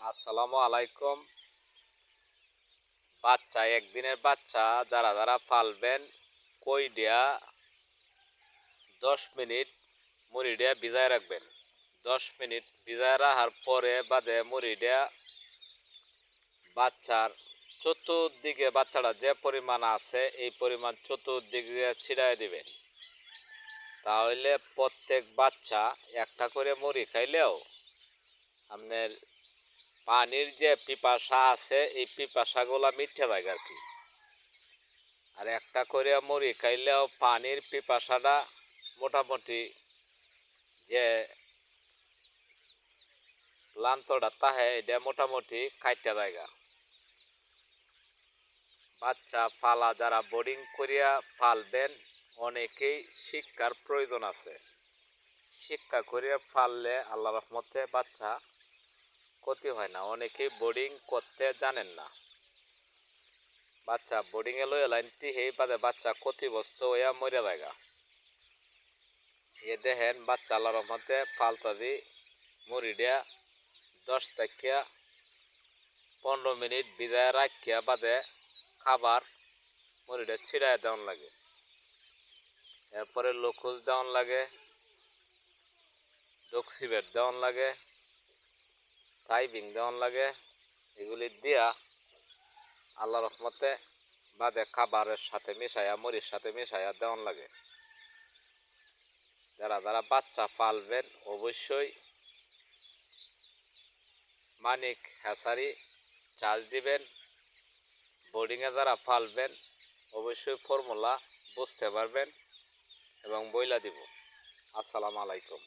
আসসালামু আলাইকুম। বাচ্চা একদিনের বাচ্চা যারা যারা পালবেন কই দিয়া 10 মিনিট মুড়ি দিয়া ভিজায় রাখবেন। 10 মিনিট ভিজায় রাখার পরে বাদে মুড়ি দিয়া বাচ্চার চতুর্দিকে বাচ্চাটা যে পরিমাণ আছে এই পরিমাণ চতুর্দিকে ছিটাই দিবেন। তাহলে প্রত্যেক বাচ্চা একটা করে মুড়ি খাইলেও আপনার পানির যে পিপাসা আছে এই পিপাসাগুলা মিটে যায় আর কি। আর একটা করে মুড়ি খাইলেও পানির পিপাসাটা মোটামুটি যে ক্লান্তটা তাহে এটা মোটামুটি খাইতে জায়গা। বাচ্চা পালা যারা বোর্ডিং করিয়া পালবেন অনেকেই শিক্ষার প্রয়োজন আছে। শিক্ষা করিয়া পাললে আল্লাহ রহমতে বাচ্চা ক্ষতি হয় না। অনেকেই বোর্ডিং করতে জানেন না। বাচ্চা বোর্ডিংয়ে লইয়া লাইনটি এই বাদে বাচ্চা ক্ষতিগ্রস্ত হইয়া মরে জায়গা। এ দেখেন বাচ্চা আল্লাহ রহমতে পালতা দি মুড়ি দিয়া 10 থেকে 15 মিনিট ভিজায় রাখিয়া বাদে খাবার মুড়িটা ছিড়াই দেওয়ান লাগে। এরপরে লকুল দেওয়ান লাগে, ডক্সিবেট দেওয়ান লাগে, টাইবিং দেওয়ান লাগে। এগুলি দিয়া আল্লাহ রহমতে বাদে খাবারের সাথে মিশাইয়া মুড়ির সাথে মিশাইয়া দেওয়ান লাগে। যারা যারা বাচ্চা পালবেন অবশ্যই মানিক হ্যাচারি চার্জ দিবেন। বোর্ডিংয়ে যারা পালবেন অবশ্যই ফর্মুলা বুঝতে পারবেন এবং বইলা দিব। আসসালামু আলাইকুম।